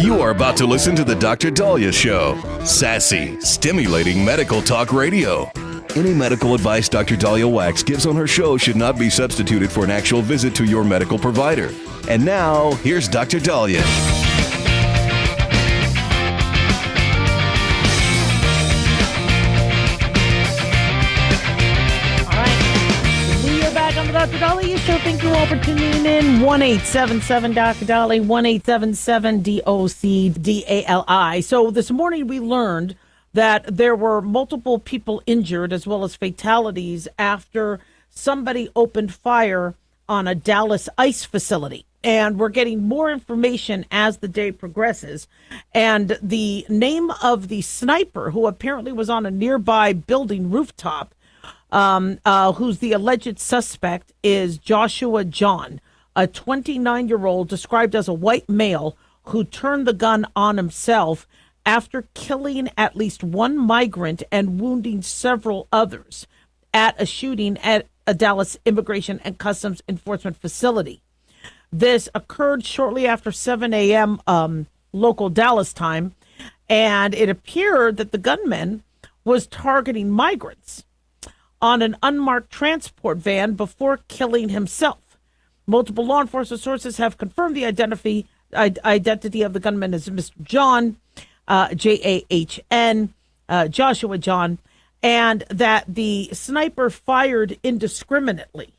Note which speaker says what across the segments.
Speaker 1: You are about to listen to the Dr. Daliah Show. Sassy, stimulating medical talk radio. Any medical advice Dr. Daliah Wax gives on her show should not be substituted for an actual visit to your medical provider. And now, here's Dr. Daliah.
Speaker 2: Dr. Daliah Show. Thank you all for tuning in. 1-877 Dr. Daliah, 1-877 DOCDALI. So this morning we learned that there were multiple people injured as well as fatalities after somebody opened fire on a Dallas ice facility. And we're getting more information as the day progresses. And the name of the sniper, who apparently was on a nearby building rooftop, who's the alleged suspect, is Joshua John, a 29-year-old described as a white male who turned the gun on himself after killing at least one migrant and wounding several others at a shooting at a Dallas Immigration and Customs Enforcement facility. This occurred shortly after 7 a.m. Local Dallas time, and it appeared that the gunman was targeting migrants on an unmarked transport van before killing himself. Multiple law enforcement sources have confirmed the identity of the gunman as Mr. John, Jahn, Joshua John, and that the sniper fired indiscriminately.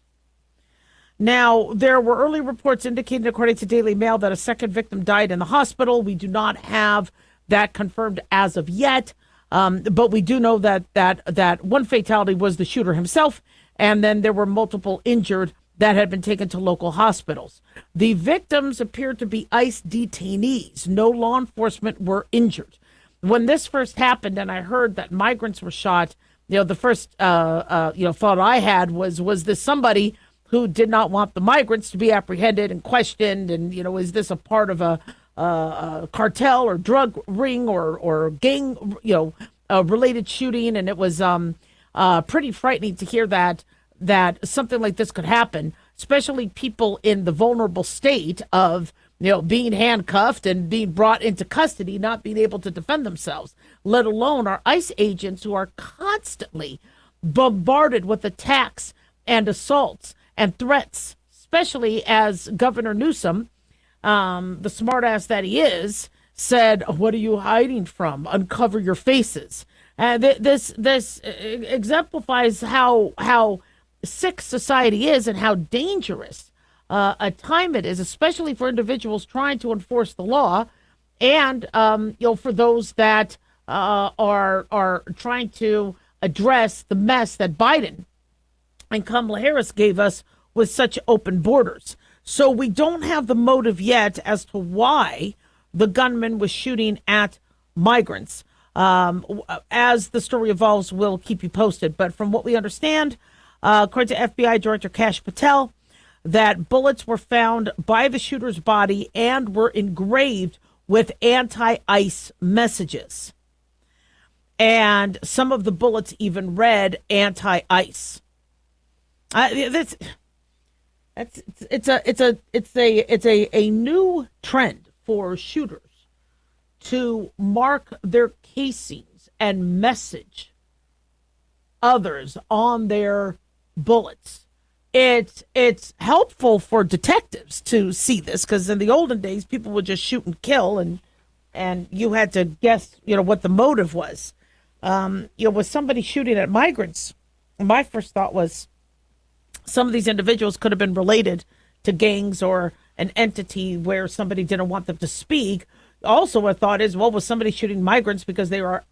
Speaker 2: Now, there were early reports indicating, according to Daily Mail, that a second victim died in the hospital. We do not have that confirmed as of yet. But we do know that one fatality was the shooter himself, and then there were multiple injured that had been taken to local hospitals. The victims appeared to be ICE detainees. No law enforcement were injured. When this first happened, and I heard that migrants were shot, the first thought I had was this somebody who did not want the migrants to be apprehended and questioned, and is this a part of a cartel or drug ring or gang, related shooting? And it was pretty frightening to hear that something like this could happen, especially people in the vulnerable state of, being handcuffed and being brought into custody, not being able to defend themselves, let alone our ICE agents who are constantly bombarded with attacks and assaults and threats, especially as Governor Newsom, the smartass that he is, said, "What are you hiding from? Uncover your faces." And this exemplifies how sick society is and how dangerous a time it is, especially for individuals trying to enforce the law, and for those that are trying to address the mess that Biden and Kamala Harris gave us with such open borders. So we don't have the motive yet as to why the gunman was shooting at migrants. As the story evolves, we'll keep you posted. But from what we understand, according to FBI Director Kash Patel, that bullets were found by the shooter's body and were engraved with anti-ICE messages. And some of the bullets even read anti-ICE. It's a new trend for shooters to mark their casings and message others on their bullets. It's helpful for detectives to see this, because in the olden days people would just shoot and kill, and you had to guess what the motive was. With somebody shooting at migrants, my first thought was some of these individuals could have been related to gangs or an entity where somebody didn't want them to speak. Also, a thought is, was somebody shooting migrants because they are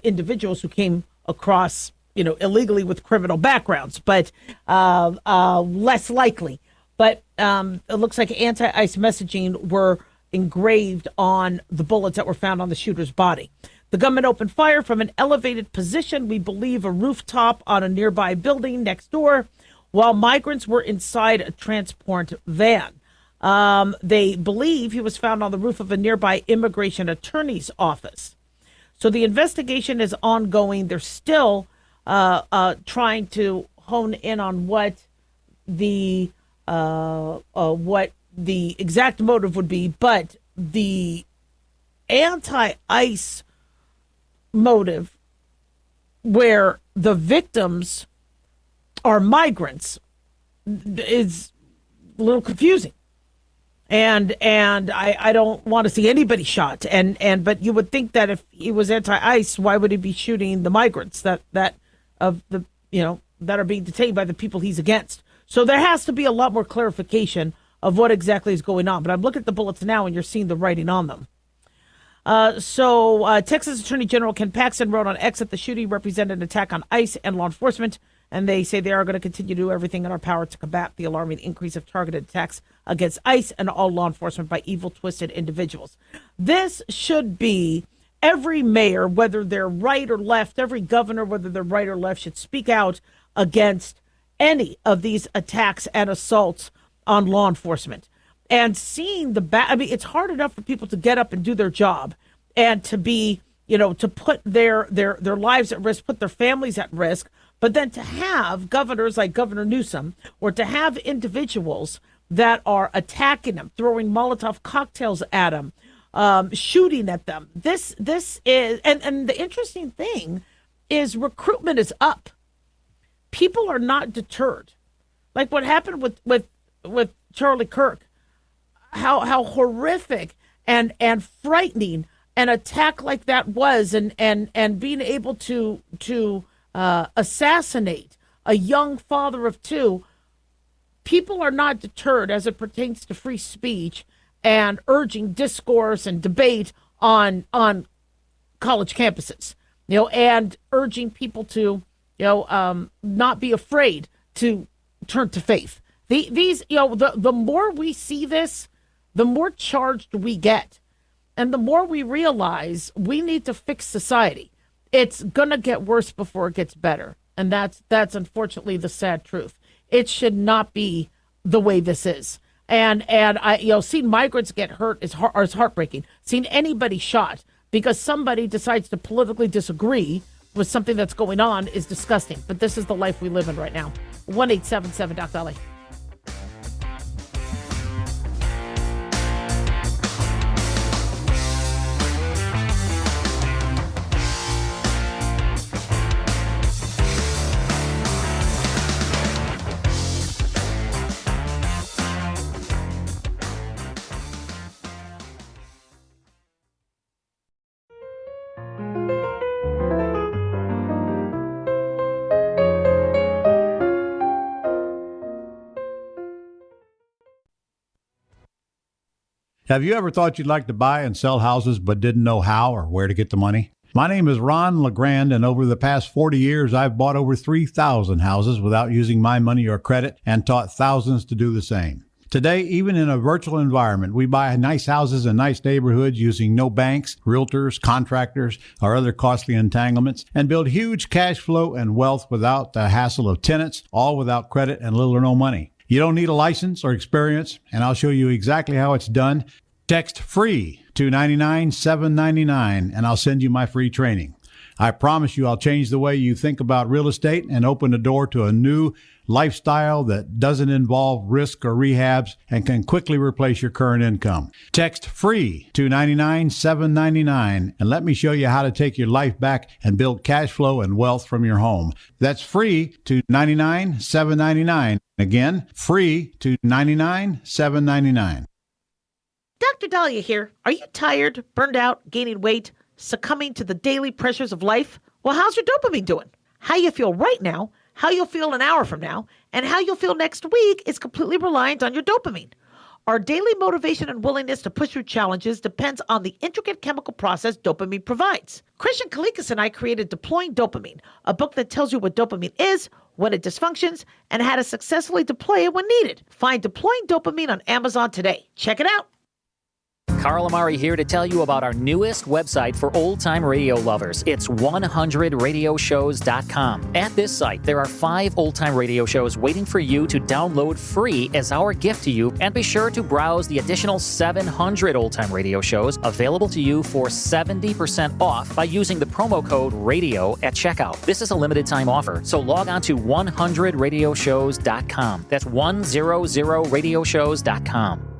Speaker 2: individuals who came across, illegally with criminal backgrounds, but less likely. But it looks like anti-ICE messaging were engraved on the bullets that were found on the shooter's body. The gunman opened fire from an elevated position, we believe a rooftop on a nearby building next door, while migrants were inside a transport van. They believe he was found on the roof of a nearby immigration attorney's office. So the investigation is ongoing. They're still trying to hone in on what the exact motive would be, but the anti-ICE motive, where the victims are migrants, is a little confusing. And I don't want to see anybody shot. But you would think that if he was anti-ICE, why would he be shooting the migrants that are being detained by the people he's against? So there has to be a lot more clarification of what exactly is going on. But I'm looking at the bullets now, and you're seeing the writing on them. Texas Attorney General Ken Paxton wrote on X that the shooting represented an attack on ICE and law enforcement, and they say they are going to continue to do everything in our power to combat the alarming increase of targeted attacks against ICE and all law enforcement by evil, twisted individuals. This should be every mayor, whether they're right or left, every governor, whether they're right or left, should speak out against any of these attacks and assaults on law enforcement. And seeing it's hard enough for people to get up and do their job and to be, to put their lives at risk, put their families at risk. But then to have governors like Governor Newsom, or to have individuals that are attacking them, throwing Molotov cocktails at them, shooting at them. This is, and the interesting thing is recruitment is up. People are not deterred. Like what happened with Charlie Kirk, how horrific and frightening an attack like that was, and being able to assassinate a young father of two. People are not deterred as it pertains to free speech and urging discourse and debate on college campuses, and urging people to, not be afraid to turn to faith. The more we see this, the more charged we get, and the more we realize we need to fix society. It's gonna get worse before it gets better, and that's unfortunately the sad truth. It should not be the way this is. And I, seeing migrants get hurt is heartbreaking. Seeing anybody shot because somebody decides to politically disagree with something that's going on is disgusting. But this is the life we live in right now. 1-877 Doc Daliah.
Speaker 3: Have you ever thought you'd like to buy and sell houses but didn't know how or where to get the money? My name is Ron LeGrand, and over the past 40 years, I've bought over 3,000 houses without using my money or credit and taught thousands to do the same. Today, even in a virtual environment, we buy nice houses in nice neighborhoods using no banks, realtors, contractors, or other costly entanglements, and build huge cash flow and wealth without the hassle of tenants, all without credit and little or no money. You don't need a license or experience, and I'll show you exactly how it's done. Text FREE to 99799, and I'll send you my free training. I promise you I'll change the way you think about real estate and open the door to a new lifestyle that doesn't involve risk or rehabs and can quickly replace your current income. Text FREE to 99799, and let me show you how to take your life back and build cash flow and wealth from your home. That's FREE to 99799. Again, FREE to 99799.
Speaker 2: Dr. Daliah here. Are you tired, burned out, gaining weight, succumbing to the daily pressures of life? Well, how's your dopamine doing? How you feel right now, how you'll feel an hour from now, and how you'll feel next week is completely reliant on your dopamine. Our daily motivation and willingness to push through challenges depends on the intricate chemical process dopamine provides. Christian Kalikas and I created Deploying Dopamine, a book that tells you what dopamine is, when it dysfunctions, and how to successfully deploy it when needed. Find Deploying Dopamine on Amazon today. Check it out.
Speaker 4: Carl Amari here to tell you about our newest website for old-time radio lovers. It's 100radioshows.com. At this site, there are 5 old-time radio shows waiting for you to download free as our gift to you, and be sure to browse the additional 700 old-time radio shows available to you for 70% off by using the promo code RADIO at checkout. This is a limited-time offer, so log on to 100radioshows.com. That's 100radioshows.com.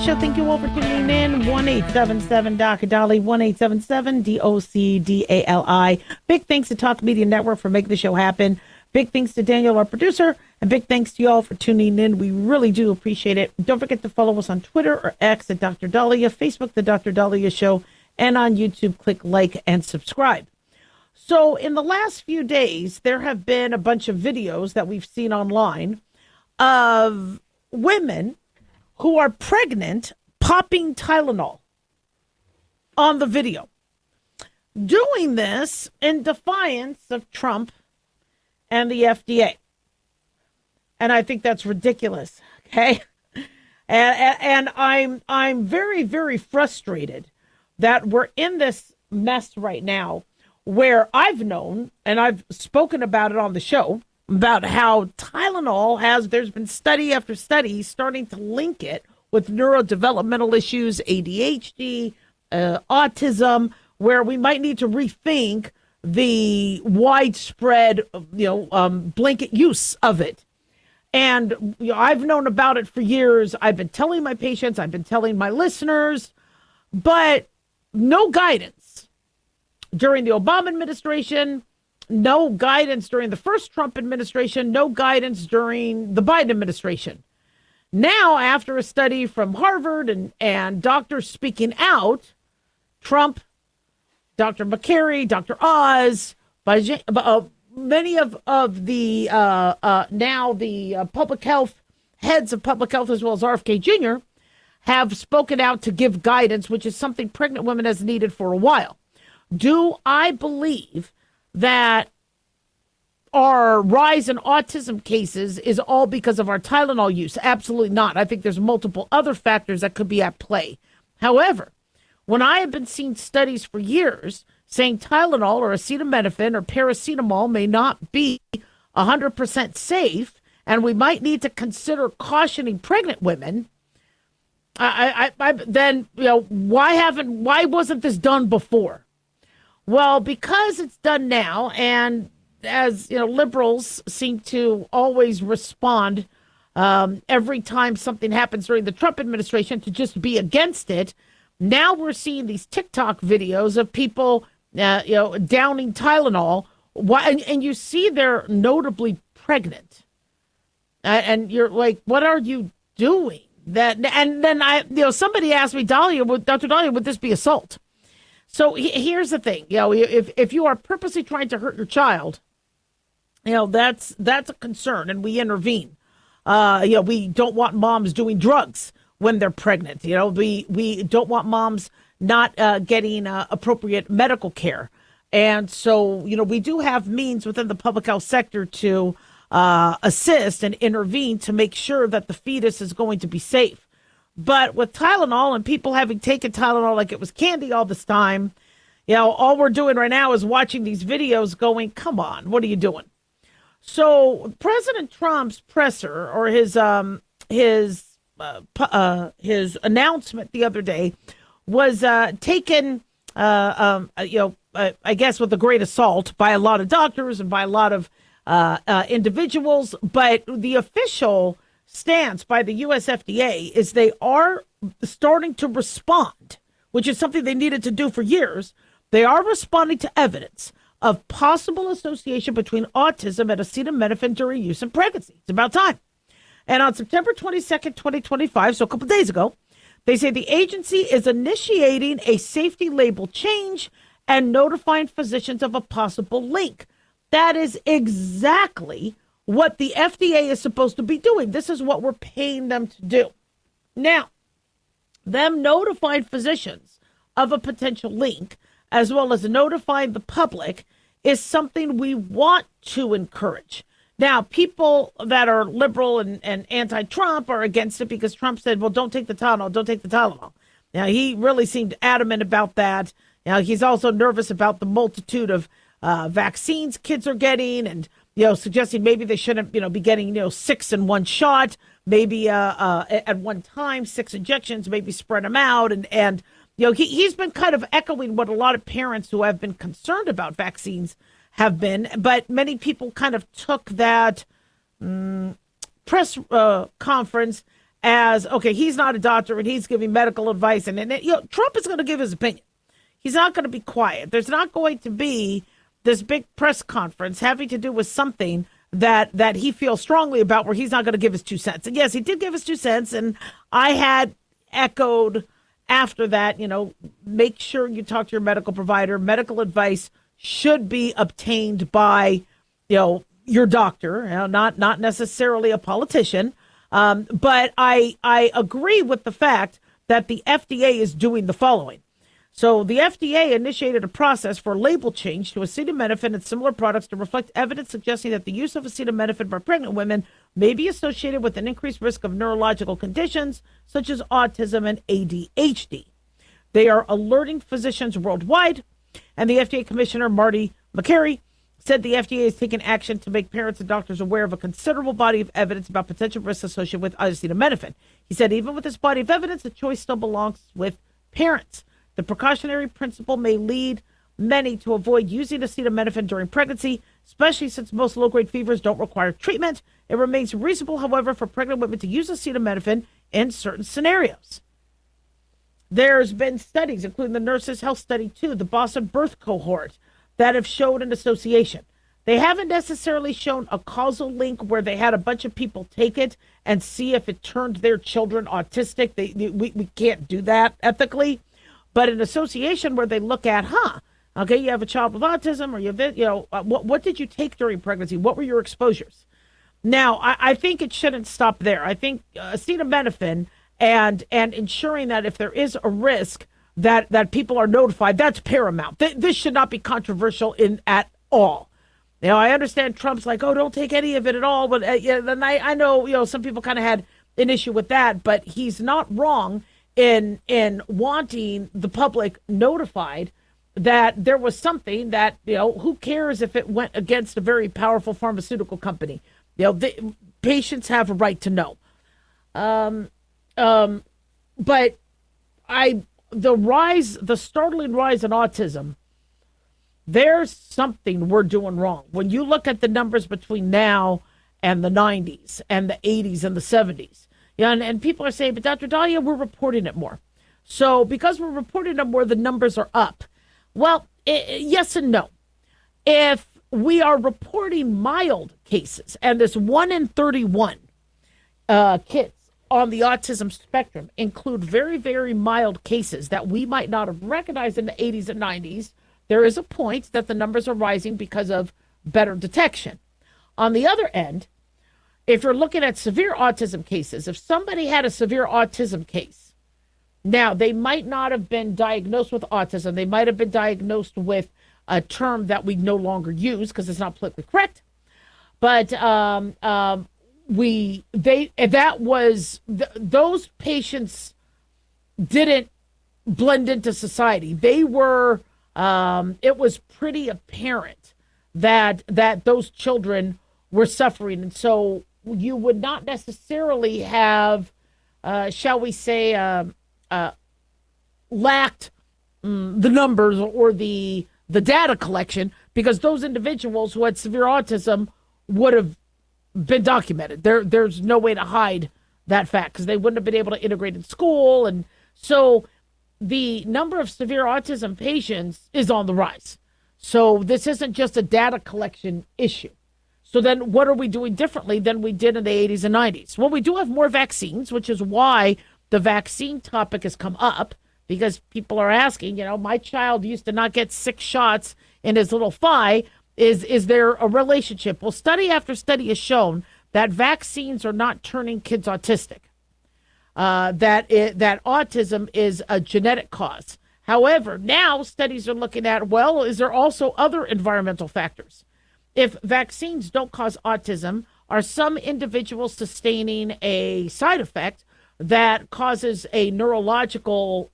Speaker 2: Show. Thank you all for tuning in. 1-877-DOC-DALI, 1-877-DOCDALI. Big thanks to Talk Media Network for making the show happen. Big thanks to Daniel, our producer, and big thanks to you all for tuning in. We really do appreciate it. Don't forget to follow us on Twitter or X at Dr. Daliah, Facebook, The Dr. Daliah Show, and on YouTube, click like and subscribe. So in the last few days, there have been a bunch of videos that we've seen online of women who are pregnant popping Tylenol on the video, doing this in defiance of Trump and the FDA. And I think that's ridiculous. Okay. And I'm very, very frustrated that we're in this mess right now where I've known, and I've spoken about it on the show, about how Tylenol there's been study after study starting to link it with neurodevelopmental issues, ADHD, autism, where we might need to rethink the widespread, blanket use of it. And I've known about it for years. I've been telling my patients, I've been telling my listeners, but no guidance during the Obama administration, no guidance during the first Trump administration, no guidance during the Biden administration. Now, after a study from Harvard and doctors speaking out, Trump, Dr. McCary, Dr. Oz, many of the now the public health heads of public health, as well as RFK Jr., have spoken out to give guidance, which is something pregnant women has needed for a while. Do I believe that our rise in autism cases is all because of our Tylenol use? Absolutely not. I think there's multiple other factors that could be at play. However, when I have been seeing studies for years saying Tylenol or acetaminophen or paracetamol may not be 100% safe, and we might need to consider cautioning pregnant women, then why wasn't this done before? Well, because it's done now, and as liberals seem to always respond every time something happens during the Trump administration to just be against it. Now we're seeing these TikTok videos of people, downing Tylenol, and you see they're notably pregnant, and you're like, "What are you doing?" And then somebody asked me, Dr. Daliah, would this be assault? So here's the thing, if you are purposely trying to hurt your child, that's a concern, and we intervene. We don't want moms doing drugs when they're pregnant. We don't want moms not getting appropriate medical care. And so, we do have means within the public health sector to assist and intervene to make sure that the fetus is going to be safe. But with Tylenol and people having taken Tylenol like it was candy all this time, all we're doing right now is watching these videos going, come on, what are you doing? So President Trump's presser, or his announcement the other day, was taken, I guess, with a great assault by a lot of doctors and by a lot of individuals. But the official stance by the U.S. FDA is they are starting to respond, which is something they needed to do for years. They are responding to evidence of possible association between autism and acetaminophen during use in pregnancy. It's about time. And on September 22nd, 2025, so a couple days ago, they say the agency is initiating a safety label change and notifying physicians of a possible link. That is exactly what the FDA is supposed to be doing. This is what we're paying them to do. Now, them notifying physicians of a potential link, as well as notifying the public, is something we want to encourage. Now, people that are liberal and anti-Trump are against it because Trump said, well, don't take the Tylenol, don't take the Tylenol. Now, he really seemed adamant about that. Now, he's also nervous about the multitude of vaccines kids are getting, and suggesting maybe they shouldn't be getting 6 in one shot, maybe at one time, 6 injections, maybe spread them out, and he's been kind of echoing what a lot of parents who have been concerned about vaccines have been. But many people kind of took that press conference as, okay, he's not a doctor and he's giving medical advice. And Trump is going to give his opinion. He's not going to be quiet. There's not going to be this big press conference having to do with something that he feels strongly about where he's not going to give his 2 cents. And yes, he did give his 2 cents. And I had echoed after that, make sure you talk to your medical provider. Medical advice should be obtained by, your doctor, not necessarily a politician. But I agree with the fact that the FDA is doing the following. So the FDA initiated a process for label change to acetaminophen and similar products to reflect evidence suggesting that the use of acetaminophen by pregnant women may be associated with an increased risk of neurological conditions such as autism and ADHD. They are alerting physicians worldwide, and the FDA Commissioner Marty McCary said the FDA has taken action to make parents and doctors aware of a considerable body of evidence about potential risks associated with acetaminophen. He said even with this body of evidence, the choice still belongs with parents. The precautionary principle may lead many to avoid using acetaminophen during pregnancy, especially since most low-grade fevers don't require treatment. It remains reasonable, however, for pregnant women to use acetaminophen in certain scenarios. There's been studies, including the Nurses' Health Study 2, the Boston Birth Cohort, that have shown an association. They haven't necessarily shown a causal link where they had a bunch of people take it and see if it turned their children autistic. We can't do that ethically. But an association where they look at, okay, you have a child with autism, or what did you take during pregnancy? What were your exposures? Now, I think it shouldn't stop there. I think acetaminophen and ensuring that if there is a risk that people are notified, that's paramount. This should not be controversial at all. I understand Trump's like, oh, don't take any of it at all. But and I know, some people kind of had an issue with that, but he's not wrong in wanting the public notified that there was something that, who cares if it went against a very powerful pharmaceutical company? The patients have a right to know. But the startling rise in autism, there's something we're doing wrong. When you look at the numbers between now and the 90s and the 80s and the 70s, and people are saying, but Dr. Daliah, we're reporting it more. So because we're reporting it more, the numbers are up. Well, yes and no. If we are reporting mild cases, and this 1 in 31 kids on the autism spectrum include very, very mild cases that we might not have recognized in the 80s and 90s, there is a point that the numbers are rising because of better detection. On the other end, if you're looking at severe autism cases, if somebody had a severe autism case, now they might not have been diagnosed with autism. They might have been diagnosed with a term that we no longer use because it's not politically correct. But those patients didn't blend into society. They were, it was pretty apparent that those children were suffering. And so you would not necessarily have, shall we say, lacked the numbers or the data collection, because those individuals who had severe autism would have been documented. There's no way to hide that fact because they wouldn't have been able to integrate in school. And so the number of severe autism patients is on the rise. So this isn't just a data collection issue. So then what are we doing differently than we did in the 80s and 90s? Well, we do have more vaccines, which is why the vaccine topic has come up, because people are asking, my child used to not get 6 shots in his little thigh. Is there a relationship? Well, study after study has shown that vaccines are not turning kids autistic, that autism is a genetic cause. However, now studies are looking at, well, is there also other environmental factors? If vaccines don't cause autism, are some individuals sustaining a side effect that causes a neurological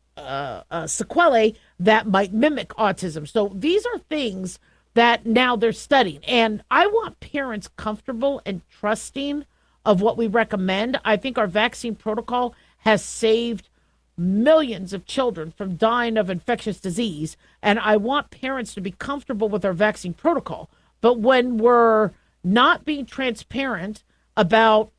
Speaker 2: sequelae that might mimic autism? So these are things that now they're studying. And I want parents comfortable and trusting of what we recommend. I think our vaccine protocol has saved millions of children from dying of infectious disease. And I want parents to be comfortable with our vaccine protocol. But when we're not being transparent about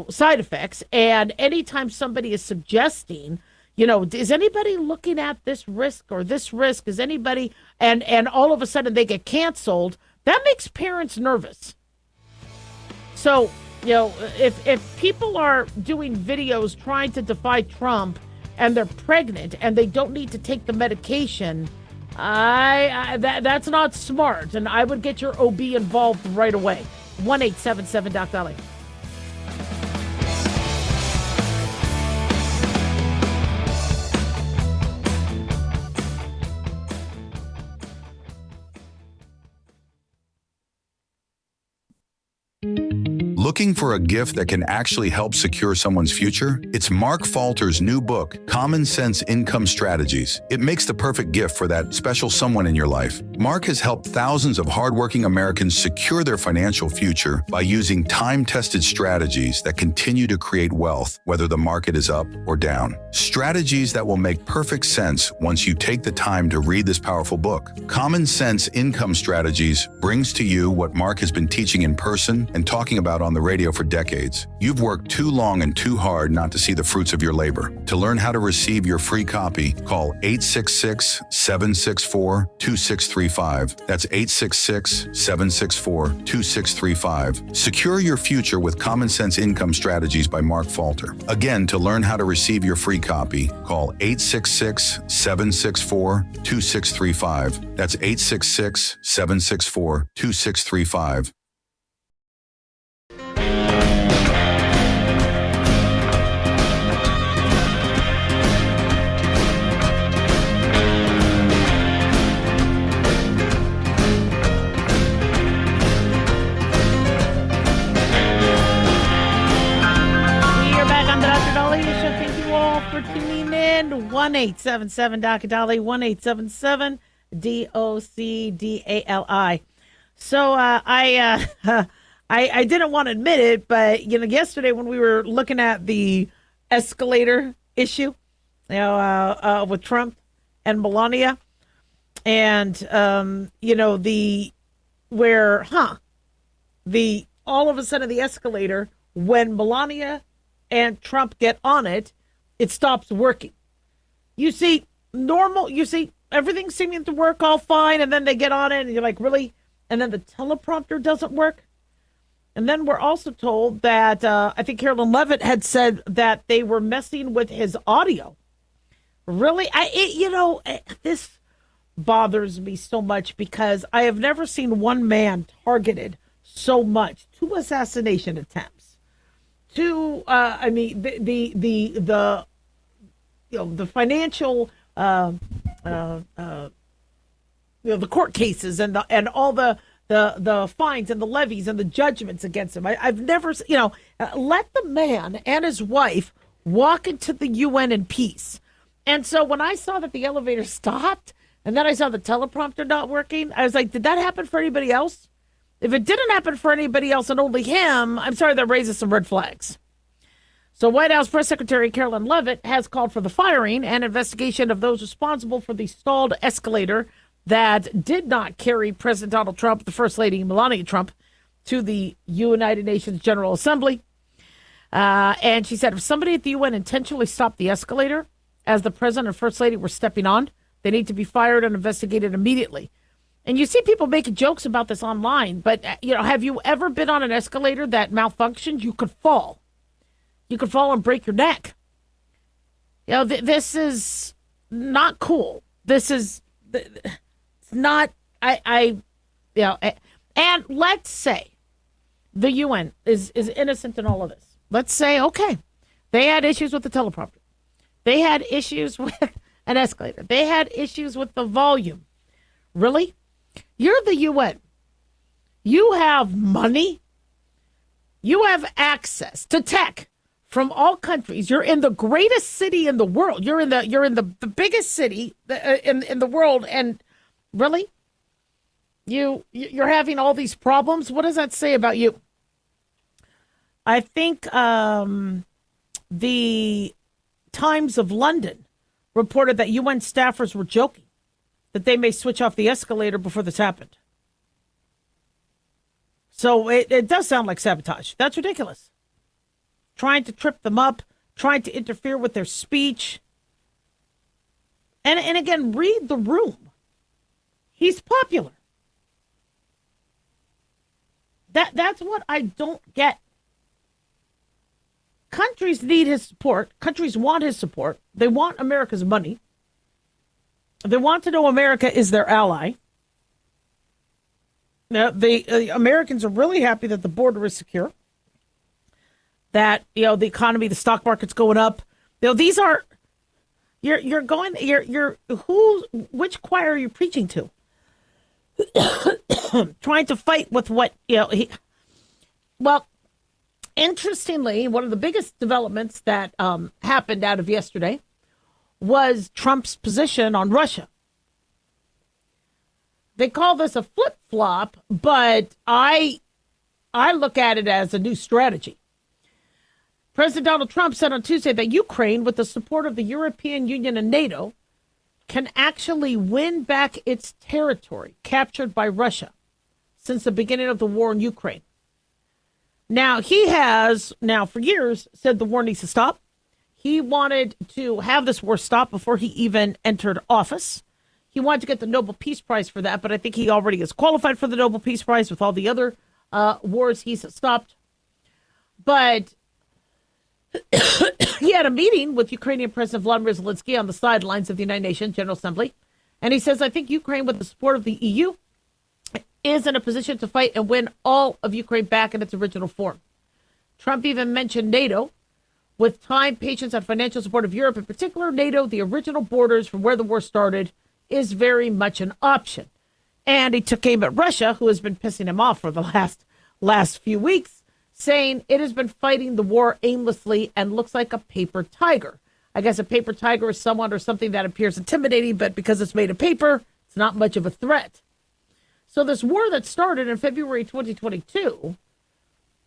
Speaker 2: side effects. And anytime somebody is suggesting, is anybody looking at this risk or this risk? Is anybody, and all of a sudden they get canceled, that makes parents nervous. So, if people are doing videos trying to defy Trump and they're pregnant and they don't need to take the medication, that's not smart. And I would get your OB involved right away. 1-877-DOC-DALIAH.
Speaker 5: Looking for a gift that can actually help secure someone's future? It's Mark Falter's new book, Common Sense Income Strategies. It makes the perfect gift for that special someone in your life. Mark has helped thousands of hardworking Americans secure their financial future by using time-tested strategies that continue to create wealth, whether the market is up or down. Strategies that will make perfect sense once you take the time to read this powerful book. Common Sense Income Strategies brings to you what Mark has been teaching in person and talking about on the radio for decades. You've worked too long and too hard not to see the fruits of your labor. To learn how to receive your free copy, call 866-764-2635. That's 866-764-2635. Secure your future with Common Sense Income Strategies by Mark Falter. Again, to learn how to receive your free copy, call 866-764-2635. That's 866-764-2635.
Speaker 2: For tuning in, 1-877-DOC-DALIAH, 1-877-DOC-DALI. So I didn't want to admit it, but yesterday when we were looking at the escalator issue, with Trump and Melania, and all of a sudden the escalator, when Melania and Trump get on it, it stops working. You see everything seeming to work all fine, and then they get on it, and you're like, really? And then the teleprompter doesn't work. And then we're also told that I think Carolyn Levitt had said that they were messing with his audio. Really? This bothers me so much because I have never seen one man targeted so much. 2 assassination attempts. 2, the financial, the court cases and all the fines and the levies and the judgments against him. I've never, let the man and his wife walk into the UN in peace. And so when I saw that the elevator stopped and then I saw the teleprompter not working, I was like, did that happen for anybody else? If it didn't happen for anybody else and only him, I'm sorry, that raises some red flags. So White House Press Secretary Carolyn Levitt has called for the firing and investigation of those responsible for the stalled escalator that did not carry President Donald Trump, the First Lady Melania Trump, to the United Nations General Assembly. And she said if somebody at the UN intentionally stopped the escalator as the President and First Lady were stepping on, they need to be fired and investigated immediately. And you see people making jokes about this online, but, have you ever been on an escalator that malfunctioned? You could fall. You could fall and break your neck. This is not cool. This is it's not, and let's say the UN is innocent in all of this. Let's say, okay, they had issues with the teleprompter. They had issues with an escalator. They had issues with the volume. Really? You're the UN. You have money. You have access to tech from all countries. You're in the greatest city in the world. You're in the biggest city in the world. And really, you're having all these problems. What does that say about you? I think the Times of London reported that UN staffers were joking that they may switch off the escalator before this happened. So it does sound like sabotage. That's ridiculous. trying to trip them up, trying to interfere with their speech. And again, read the room. He's popular. That's what I don't get. Countries need his support. Countries want his support. They want America's money. They want to know America is their ally. Now, the Americans are really happy that the border is secure. That, the economy, the stock market's going up. These are, which choir are you preaching to? Trying to fight with what, well, interestingly, one of the biggest developments that happened out of yesterday was Trump's position on Russia. They call this a flip-flop, but I look at it as a new strategy. President Donald Trump said on Tuesday that Ukraine, with the support of the European Union and NATO, can actually win back its territory captured by Russia since the beginning of the war in Ukraine. Now, he has, for years, said the war needs to stop. He wanted to have this war stop before he even entered office. He wanted to get the Nobel Peace Prize for that, but I think he already is qualified for the Nobel Peace Prize with all the other wars he's stopped. But he had a meeting with Ukrainian President Vladimir Zelensky on the sidelines of the United Nations General Assembly. And he says, I think Ukraine, with the support of the EU, is in a position to fight and win all of Ukraine back in its original form. Trump even mentioned NATO. With time, patience, and financial support of Europe, in particular, NATO, the original borders from where the war started, is very much an option. And he took aim at Russia, who has been pissing him off for the last few weeks, saying it has been fighting the war aimlessly and looks like a paper tiger. I guess a paper tiger is someone or something that appears intimidating, but because it's made of paper, it's not much of a threat. So this war that started in February 2022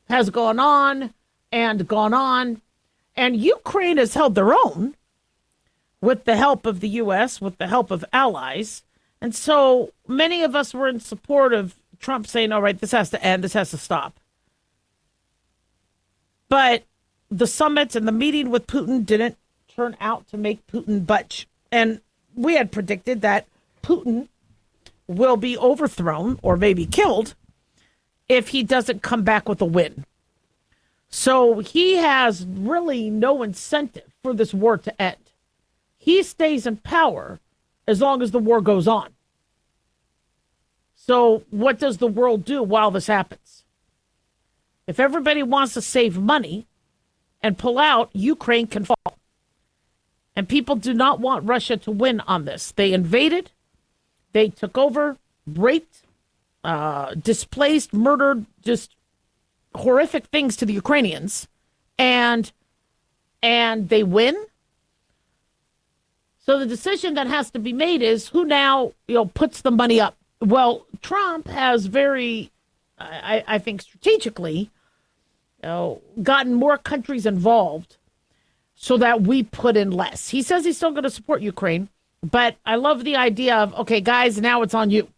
Speaker 2: has gone on and gone on, and Ukraine has held their own with the help of the U.S., with the help of allies. And so many of us were in support of Trump saying, all right, this has to end, this has to stop. But the summit and the meeting with Putin didn't turn out to make Putin budge. And we had predicted that Putin will be overthrown or maybe killed if he doesn't come back with a win. So he has really no incentive for this war to end. He stays in power as long as the war goes on. So what does the world do while this happens? If everybody wants to save money and pull out, Ukraine can fall. And people do not want Russia to win on this. They invaded, they took over, raped, displaced, murdered, just horrific things to the Ukrainians, and they win. So the decision that has to be made is who now, puts the money up. Well, Trump has very, I think, strategically, gotten more countries involved so that we put in less. He says he's still going to support Ukraine, but I love the idea of, okay, guys, now it's on you.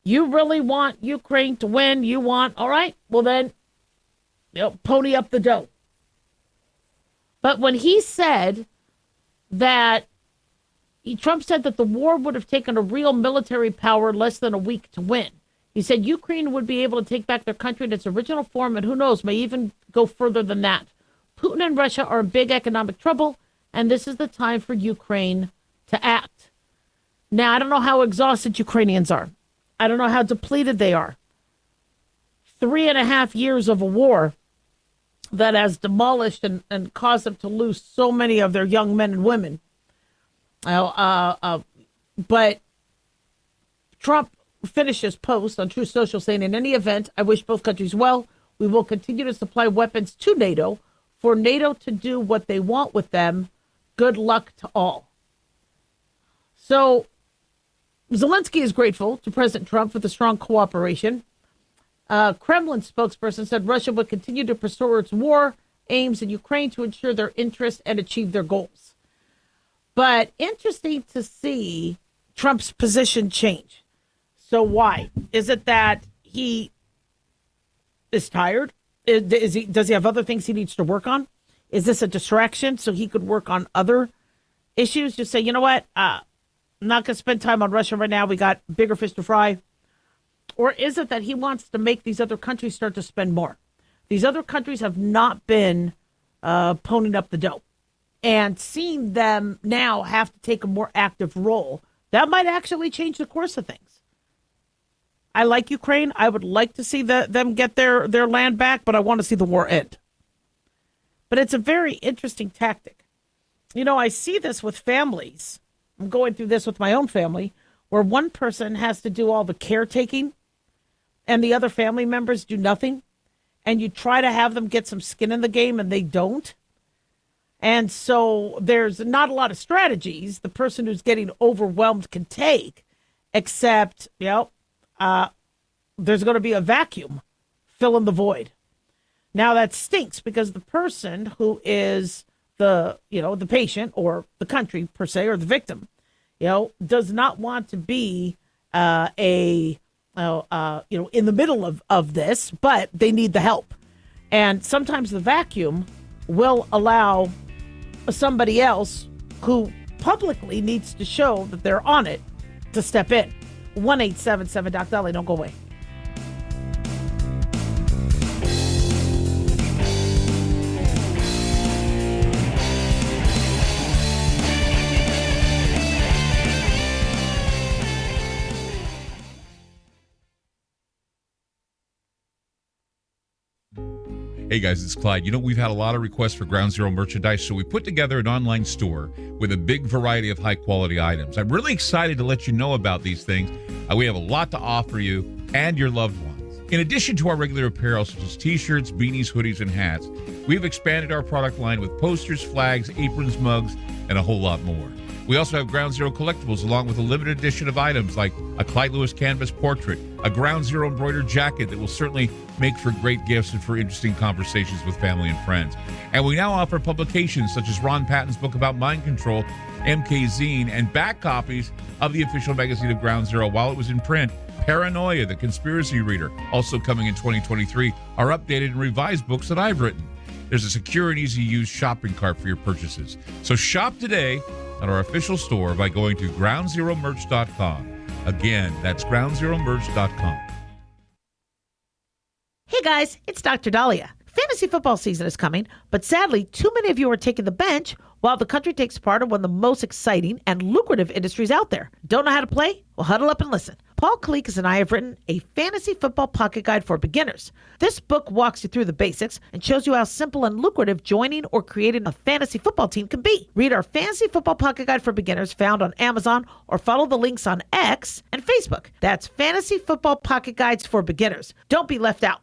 Speaker 2: You really want Ukraine to win? You want, all right, well then, pony up the dough. But when he said that, Trump said that the war would have taken a real military power less than a week to win. He said Ukraine would be able to take back their country in its original form, and who knows, may even go further than that. Putin and Russia are in big economic trouble, and this is the time for Ukraine to act. Now, I don't know how exhausted Ukrainians are. I don't know how depleted they are. 3.5 years of a war that has demolished and caused them to lose so many of their young men and women. But Trump finished his post on Truth Social saying, in any event, I wish both countries well. We will continue to supply weapons to NATO for NATO to do what they want with them. Good luck to all. So Zelensky is grateful to President Trump for the strong cooperation. Kremlin spokesperson said Russia would continue to pursue its war aims in Ukraine to ensure their interests and achieve their goals. But interesting to see Trump's position change. So why? Is it that he is tired? Does he have other things he needs to work on? Is this a distraction so he could work on other issues? Just say, you know what? I'm not going to spend time on Russia right now. We got bigger fish to fry. Or is it that he wants to make these other countries start to spend more? These other countries have not been ponying up the dough. And seeing them now have to take a more active role, that might actually change the course of things. I like Ukraine. I would like to see them get their land back, but I want to see the war end. But it's a very interesting tactic. You know, I see this with families. I'm going through this with my own family, where one person has to do all the caretaking and the other family members do nothing. And you try to have them get some skin in the game and they don't. And so there's not a lot of strategies the person who's getting overwhelmed can take, except, there's going to be a vacuum, fill in the void. Now that stinks because the person who is the patient or the country per se, or the victim, does not want to be in the middle of this, but they need the help. And sometimes the vacuum will allow somebody else who publicly needs to show that they're on it to step in. 1-877 Daliah. Don't go away.
Speaker 6: Hey guys, it's Clyde. We've had a lot of requests for Ground Zero merchandise, so we put together an online store with a big variety of high-quality items. I'm really excited to let you know about these things. We have a lot to offer you and your loved ones. In addition to our regular apparel, such as t-shirts, beanies, hoodies, and hats, we've expanded our product line with posters, flags, aprons, mugs, and a whole lot more. We also have Ground Zero collectibles, along with a limited edition of items like a Clyde Lewis canvas portrait, a Ground Zero embroidered jacket that will certainly make for great gifts and for interesting conversations with family and friends. And we now offer publications such as Ron Patton's book about mind control, MK Zine, and back copies of the official magazine of Ground Zero while it was in print. Paranoia, the Conspiracy Reader, also coming in 2023, are updated and revised books that I've written. There's a secure and easy-to-use shopping cart for your purchases. So shop today at our official store by going to groundzeromerch.com. Again, that's groundzeromerch.com.
Speaker 2: Hey guys, it's Dr. Daliah. Fantasy football season is coming, but sadly, too many of you are taking the bench while the country takes part in one of the most exciting and lucrative industries out there. Don't know how to play? Well, huddle up and listen. Paul Kalikas and I have written a fantasy football pocket guide for beginners. This book walks you through the basics and shows you how simple and lucrative joining or creating a fantasy football team can be. Read our fantasy football pocket guide for beginners found on Amazon or follow the links on X and Facebook. That's Fantasy Football Pocket Guides for Beginners. Don't be left out.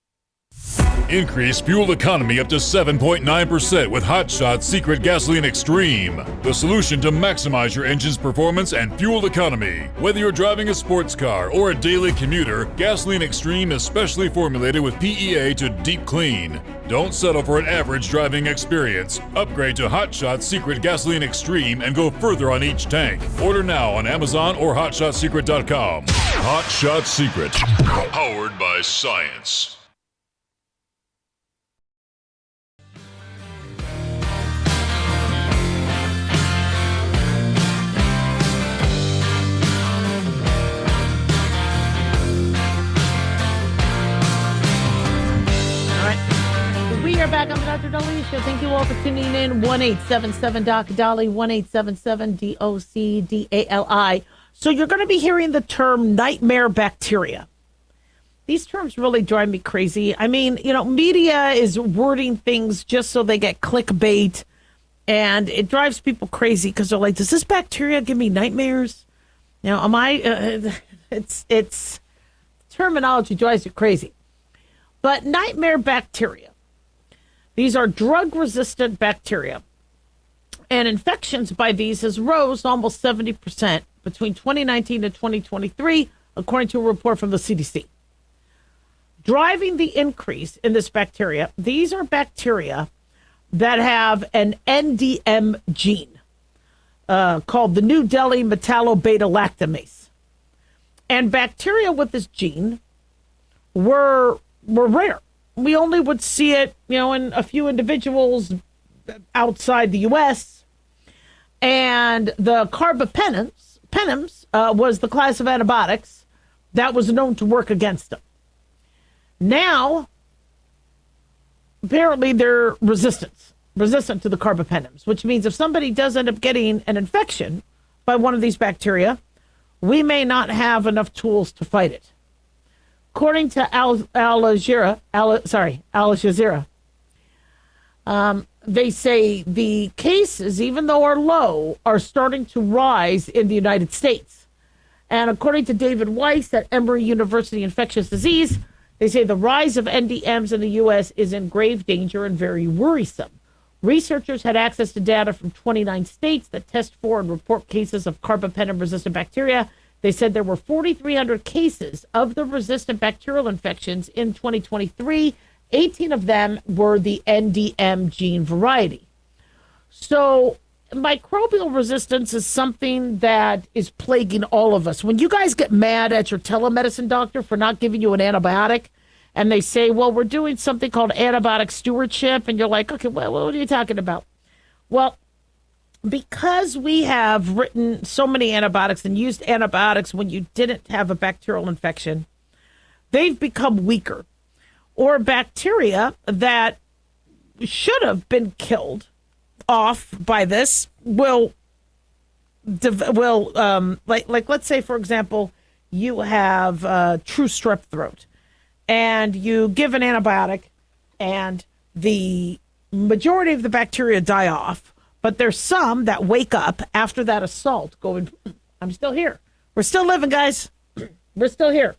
Speaker 7: Increase fuel economy up to 7.9% with Hot Shot Secret Gasoline Extreme, the solution to maximize your engine's performance and fuel economy. Whether you're driving a sports car or a daily commuter, Gasoline Extreme is specially formulated with PEA to deep clean. Don't settle for an average driving experience. Upgrade to Hot Shot Secret Gasoline Extreme and go further on each tank. Order now on Amazon or HotShotSecret.com. Hot Shot Secret, powered by science.
Speaker 2: We are back on the Dr. Daliah Show. Thank you all for tuning in. 1-877-DOC-DALI, 1-877-DOC-DALI. So you're going to be hearing the term nightmare bacteria. These terms really drive me crazy. I mean, media is wording things just so they get clickbait, and it drives people crazy because they're like, does this bacteria give me nightmares? Now, it's terminology drives you crazy. But nightmare bacteria. These are drug-resistant bacteria, and infections by these has rose almost 70% between 2019 and 2023, according to a report from the CDC. Driving the increase in this bacteria, these are bacteria that have an NDM gene called the New Delhi metallobeta-lactamase. And bacteria with this gene were rare. we only would see it, in a few individuals outside the U.S. And the carbapenems was the class of antibiotics that was known to work against them. Now, apparently they're resistant to the carbapenems, which means if somebody does end up getting an infection by one of these bacteria, we may not have enough tools to fight it. According to Al Jazeera, they say the cases, even though are low, are starting to rise in the United States. And according to David Weiss at Emory University Infectious Disease, they say the rise of NDMs in the U.S. is in grave danger and very worrisome. Researchers had access to data from 29 states that test for and report cases of carbapenem-resistant bacteria. They said there were 4,300 cases of the resistant bacterial infections in 2023. 18 of them were the NDM gene variety. So microbial resistance is something that is plaguing all of us. When you guys get mad at your telemedicine doctor for not giving you an antibiotic, and they say, well, we're doing something called antibiotic stewardship, and you're like, okay, well, what are you talking about? Well, because we have written so many antibiotics and used antibiotics when you didn't have a bacterial infection, they've become weaker. Or bacteria that should have been killed off by this will let's say, for example, you have true strep throat, and you give an antibiotic, and the majority of the bacteria die off, but there's some that wake up after that assault going, I'm still here. We're still living, guys. We're still here.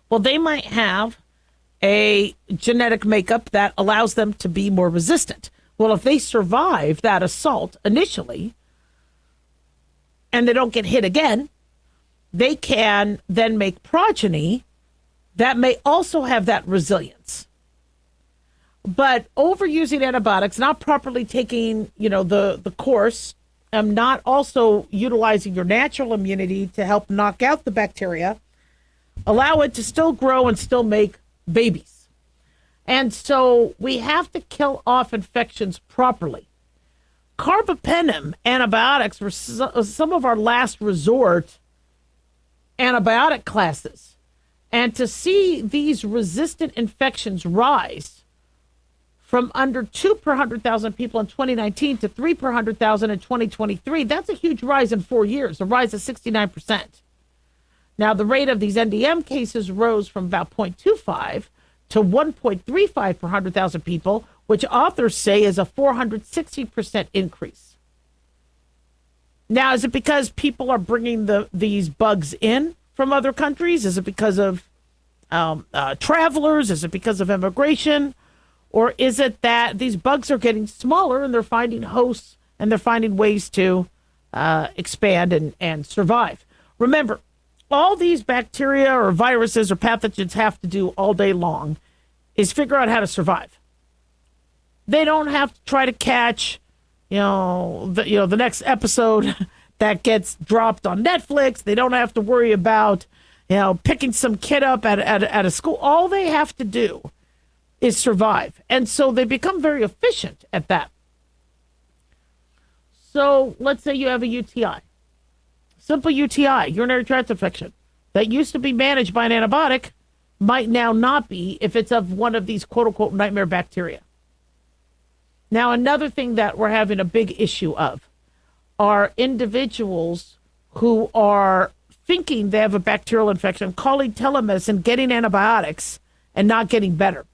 Speaker 2: Well, they might have a genetic makeup that allows them to be more resistant. Well, if they survive that assault initially and they don't get hit again, they can then make progeny that may also have that resilience. But overusing antibiotics, not properly taking, the course, not also utilizing your natural immunity to help knock out the bacteria, allow it to still grow and still make babies. And so we have to kill off infections properly. Carbapenem antibiotics were some of our last resort antibiotic classes. And to see these resistant infections rise from under 2 per 100,000 people in 2019 to 3 per 100,000 in 2023, that's a huge rise in 4 years, a rise of 69%. Now, the rate of these NDM cases rose from about 0.25 to 1.35 per 100,000 people, which authors say is a 460% increase. Now, is it because people are bringing these bugs in from other countries? Is it because of travelers? Is it because of immigration? Or is it that these bugs are getting smaller and they're finding hosts and they're finding ways to expand and survive? Remember, all these bacteria or viruses or pathogens have to do all day long is figure out how to survive. They don't have to try to catch, the next episode that gets dropped on Netflix. They don't have to worry about, picking some kid up at a school. All they have to do is survive. And so they become very efficient at that. So let's say you have a UTI. Simple UTI, urinary tract infection, that used to be managed by an antibiotic might now not be if it's of one of these quote-unquote nightmare bacteria. Now, another thing that we're having a big issue of are individuals who are thinking they have a bacterial infection, calling telemedicine, getting antibiotics, and not getting better.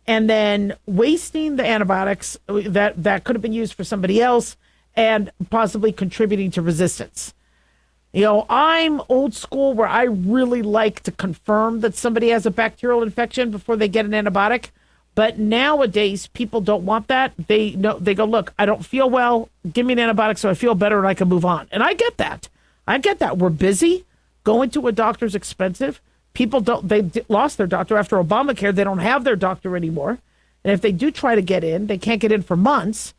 Speaker 2: And then wasting the antibiotics that could have been used for somebody else and possibly contributing to resistance. I'm old school where I really like to confirm that somebody has a bacterial infection before they get an antibiotic. But nowadays, people don't want that. They go, look, I don't feel well. Give me an antibiotic so I feel better and I can move on. And I get that. We're busy. Going to a doctor is expensive. People they lost their doctor after Obamacare. They don't have their doctor anymore. And if they do try to get in, they can't get in for months.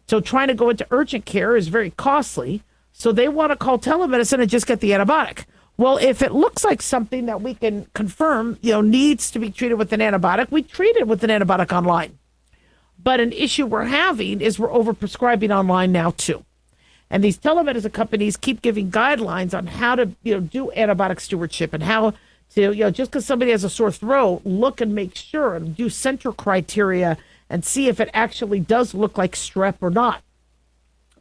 Speaker 2: So trying to go into urgent care is very costly. So they want to call telemedicine and just get the antibiotic. Well, if it looks like something that we can confirm, needs to be treated with an antibiotic, we treat it with an antibiotic online. But an issue we're having is we're overprescribing online now too. And these telemedicine companies keep giving guidelines on how to, do antibiotic stewardship and how to, just because somebody has a sore throat, look and make sure and do center criteria and see if it actually does look like strep or not.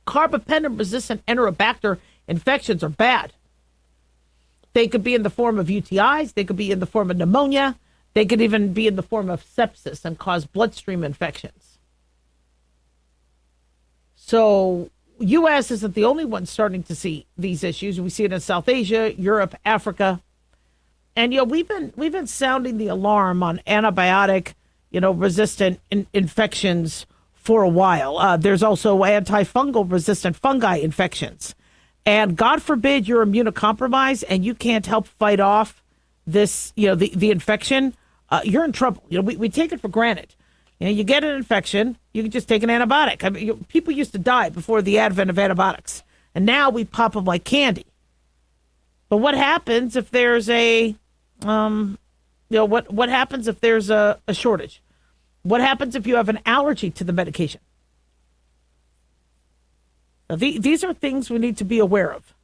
Speaker 2: Carbapenem-resistant Enterobacter infections are bad. They could be in the form of UTIs. They could be in the form of pneumonia. They could even be in the form of sepsis and cause bloodstream infections. So U.S. isn't the only one starting to see these issues. We see it in South Asia, Europe, Africa. And, we've been sounding the alarm on antibiotic, resistant infections for a while. There's also antifungal resistant fungi infections. And God forbid you're immunocompromised and you can't help fight off this, the infection, you're in trouble. We take it for granted. You get an infection, you can just take an antibiotic. I mean, people used to die before the advent of antibiotics, and now we pop them like candy. But what happens if there's what happens if there's a shortage? What happens if you have an allergy to the medication? Now, these are things we need to be aware of.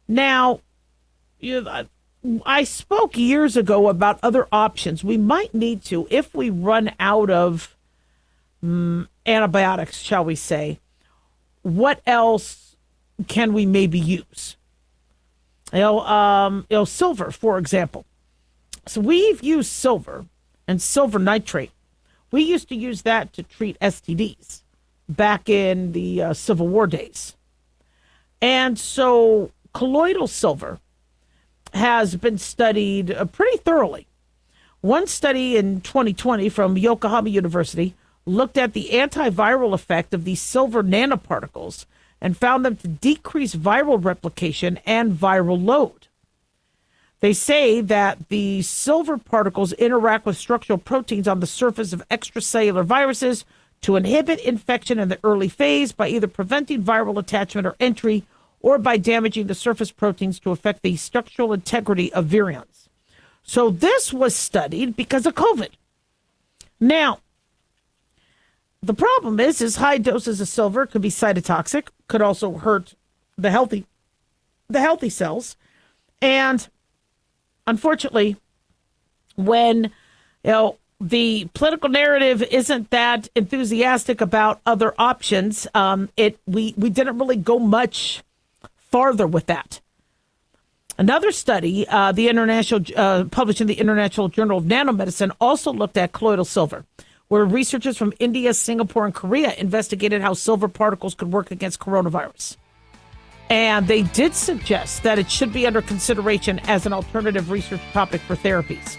Speaker 2: Now, I spoke years ago about other options we might need to if we run out of antibiotics, shall we say. What else can we maybe use? Silver, for example. So we've used silver and silver nitrate. We used to use that to treat STDs back in the Civil War days. And so colloidal silver has been studied pretty thoroughly. One study in 2020 from Yokohama University looked at the antiviral effect of these silver nanoparticles and found them to decrease viral replication and viral load. They say that the silver particles interact with structural proteins on the surface of extracellular viruses to inhibit infection in the early phase by either preventing viral attachment or entry or by damaging the surface proteins to affect the structural integrity of virions. So this was studied because of COVID. Now, the problem is high doses of silver could be cytotoxic, could also hurt the healthy cells. And unfortunately, when the political narrative isn't that enthusiastic about other options, we didn't really go much farther with that. Another study, published in the International Journal of Nanomedicine, also looked at colloidal silver, where researchers from India, Singapore, and Korea investigated how silver particles could work against coronavirus. And they did suggest that it should be under consideration as an alternative research topic for therapies.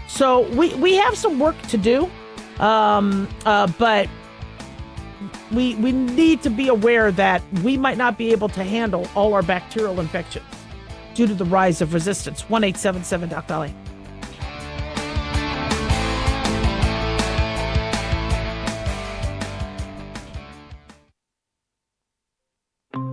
Speaker 2: So we have some work to do, but we need to be aware that we might not be able to handle all our bacterial infections due to the rise of resistance. 1-877-DOC-Daliah.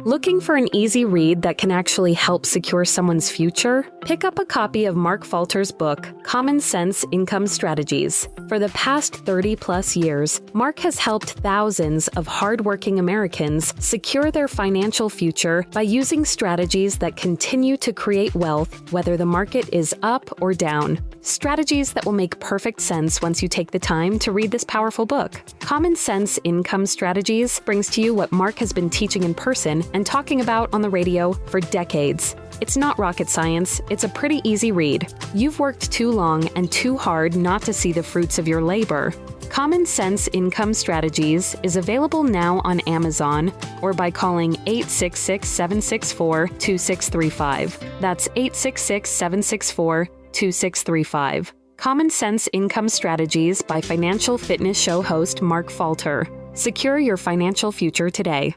Speaker 8: Looking for an easy read that can actually help secure someone's future? Pick up a copy of Mark Falter's book, Common Sense Income Strategies. For the past 30-plus years, Mark has helped thousands of hardworking Americans secure their financial future by using strategies that continue to create wealth, whether the market is up or down. Strategies that will make perfect sense once you take the time to read this powerful book. Common Sense Income Strategies brings to you what Mark has been teaching in person and talking about on the radio for decades. It's not rocket science, it's a pretty easy read. You've worked too long and too hard not to see the fruits of your labor. Common Sense Income Strategies is available now on Amazon or by calling 866-764-2635. That's 866-764-2635. Common Sense Income Strategies by financial fitness show host Mark Falter. Secure your financial future today.